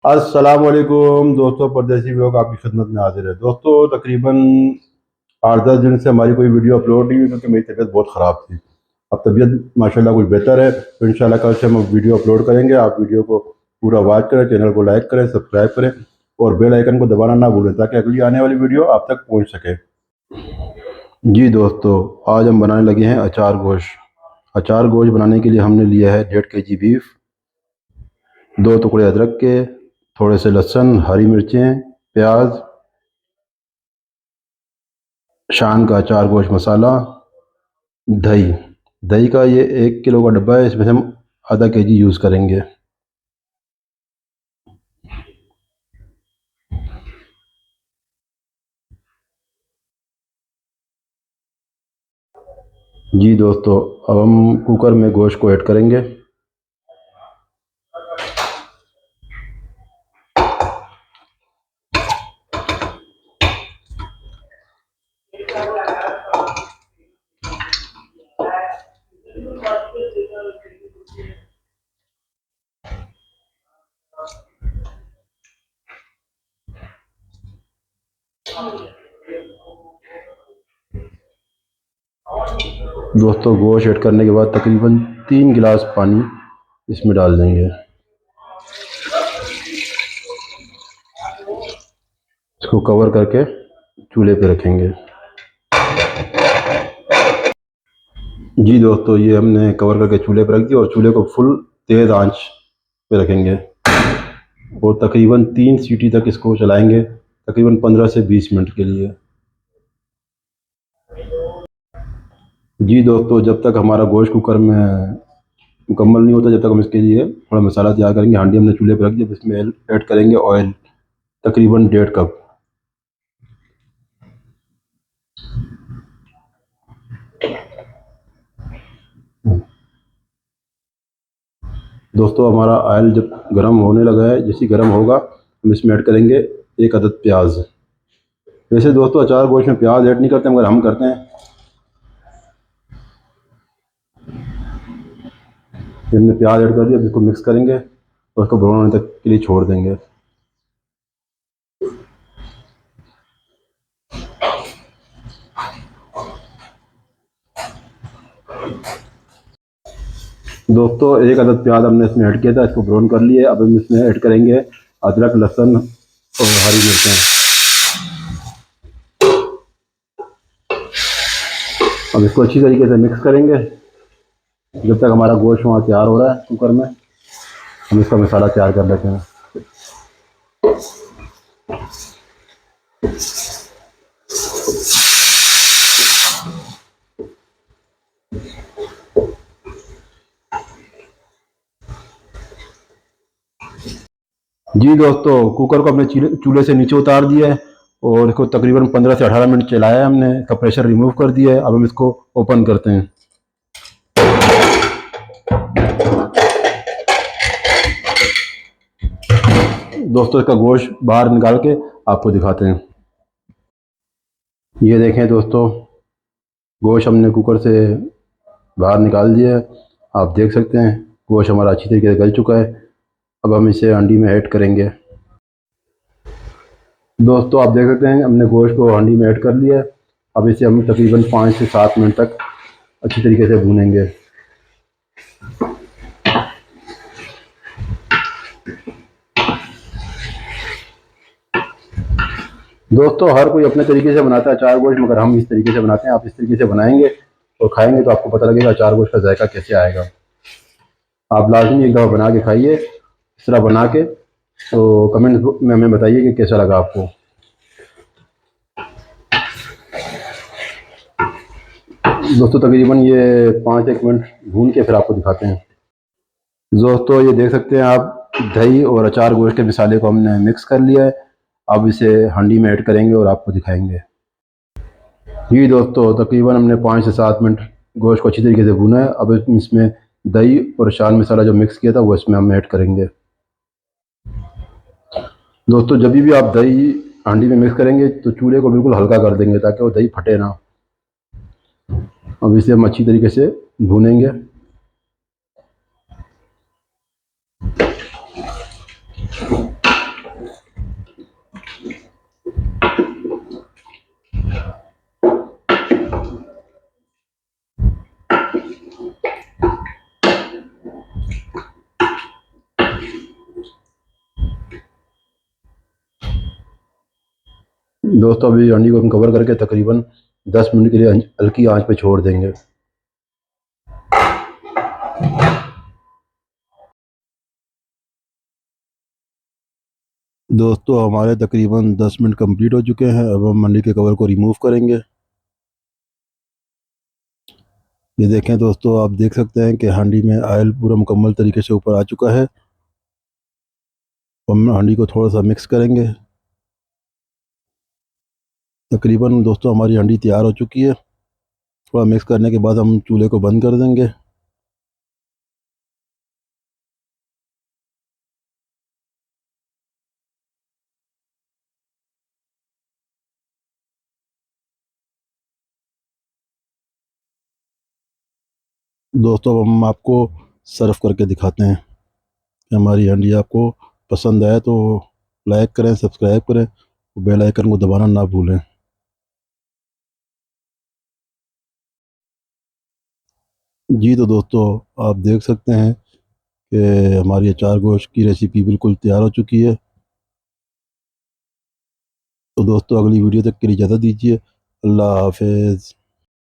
अस्सलाम वालेकुम दोस्तों, परदेसी लोग आपकी खिदमत में हाजिर है। दोस्तों, तकरीबन 8-10 दिन से हमारी कोई वीडियो अपलोड नहीं हुई क्योंकि मेरी तबीयत बहुत ख़राब थी। अब तबीयत माशाल्लाह कुछ बेहतर है, तो इंशाल्लाह कल से हम वीडियो अपलोड करेंगे। आप वीडियो को पूरा वॉच करें, चैनल को लाइक करें, सब्सक्राइब करें और बेल आइकन को दबाना ना भूलें ताकि अगली आने वाली वीडियो आप तक पहुँच सके। जी दोस्तों, आज हम बनाने लगे हैं अचार गोश्त। अचार गोश्त बनाने के लिए हमने लिया है 1.5 kg बीफ, 2 टुकड़े अदरक के, थोड़े से लहसुन, हरी मिर्चें, प्याज, शान का अचार गोश्त मसाला, दही। दही का ये 1 किलो का डब्बा है, इसमें से हम आधा केजी यूज़ करेंगे। जी दोस्तों, अब हम कुकर में गोश्त को ऐड करेंगे। दोस्तों, गोश्त ऐड करने के बाद तकरीबन 3 गिलास पानी इसमें डाल देंगे। इसको कवर करके चूल्हे पे रखेंगे। जी दोस्तों, ये हमने कवर करके चूल्हे पे रख दिया और चूल्हे को फुल तेज़ आंच पे रखेंगे और तकरीबन 3 सीटी तक इसको चलाएंगे, तकरीबन 15 से 20 मिनट के लिए। जी दोस्तों, जब तक हमारा गोश्त कुकर में मुकम्मल नहीं होता, जब तक हम इसके लिए थोड़ा मसाला तैयार करेंगे। हांडी हमने चूल्हे पर रख दिया, इसमें ऐड करेंगे ऑयल, तकरीबन 1.5 कप। दोस्तों, हमारा ऑयल जब गर्म होने लगा है, जैसे गर्म होगा हम इसमें ऐड करेंगे 1 अदद प्याज। वैसे दोस्तों, अचार गोश्त में प्याज ऐड नहीं करते, मगर हम करते हैं। हमने प्याज ऐड कर दिया, अब इसको मिक्स करेंगे और उसको ब्राउन होने तक के लिए छोड़ देंगे। दोस्तों, 1 अदद प्याज हमने इसमें ऐड किया था, इसको ब्राउन कर लिए। अब हम इसमें ऐड करेंगे अदरक, लहसुन और हरी मिर्चें। अब इसको अच्छी तरीके से मिक्स करेंगे जब तक हमारा गोश्त वहाँ तैयार हो रहा है कुकर में। हम इसका मसाला तैयार कर लेते हैं। जी दोस्तों, कुकर को हमने चूल्हे से नीचे उतार दिया है और इसको तकरीबन 15 से 18 मिनट चलाया है हमने। इसका प्रेशर रिमूव कर दिया है। अब हम इसको ओपन करते हैं। दोस्तों, इसका गोश्त बाहर निकाल के आपको दिखाते हैं। ये देखें दोस्तों, गोश्त हमने कुकर से बाहर निकाल दिया है। आप देख सकते हैं गोश्त हमारा अच्छी तरीके से गल चुका है। अब हम इसे हांडी में ऐड करेंगे। दोस्तों, आप देख सकते हैं हमने गोश्त को हांडी में ऐड कर लिया है। अब इसे हम तकरीबन 5 से 7 मिनट तक अच्छी तरीके से भूनेंगे। दोस्तों, हर कोई अपने तरीके से बनाता है अचार गोश्त, मगर हम इस तरीके से बनाते हैं। आप इस तरीके से बनाएंगे और खाएंगे तो आपको पता लगेगा अचार गोश्त का जायका कैसे आएगा। आप लाजमी एक दफ़ा बना के खाइए इस तरह बना के, तो कमेंट में हमें बताइए कि कैसा लगा आपको। दोस्तों, तकरीबन ये 5-1 मिनट भून के फिर आपको दिखाते हैं। दोस्तों, ये देख सकते हैं आप, दही और अचार गोश्त के मसाले को हमने मिक्स कर लिया है। अब इसे हांडी में ऐड करेंगे और आपको दिखाएंगे। जी दोस्तों, तकरीबन हमने 5 से 7 मिनट गोश्त को अच्छी तरीके से भुना है। अब इसमें दही और शान मसाला जो मिक्स किया था वो इसमें हम ऐड करेंगे। दोस्तों, जब भी आप दही हांडी में मिक्स करेंगे तो चूल्हे को बिल्कुल हल्का कर देंगे ताकि वो दही फटे ना। अब इसे हम अच्छी तरीके से भूनेंगे। दोस्तों अभी अंडी को हम कवर करके तकरीबन 10 मिनट के लिए हल्की आंच पे छोड़ देंगे। दोस्तों हमारे तकरीबन 10 मिनट कंप्लीट हो चुके हैं। अब हम अंडे के कवर को रिमूव करेंगे। ये देखें दोस्तों, आप देख सकते हैं कि हांडी में ऑयल पूरा मुकम्मल तरीके से ऊपर आ चुका है। हम हांडी को थोड़ा सा मिक्स करेंगे। तकरीबन दोस्तों हमारी हांडी तैयार हो चुकी है। थोड़ा मिक्स करने के बाद हम चूल्हे को बंद कर देंगे। दोस्तों अब हम आपको सर्व करके दिखाते हैं कि हमारी हांडी आपको पसंद आए तो लाइक करें, सब्सक्राइब करें, बेल आइकन को दबाना ना भूलें। जी तो दोस्तों आप देख सकते हैं कि हमारी अचार गोश्त की रेसिपी बिल्कुल तैयार हो चुकी है। तो दोस्तों अगली वीडियो तक के लिए इजाज़त दीजिए। अल्लाह हाफिज़।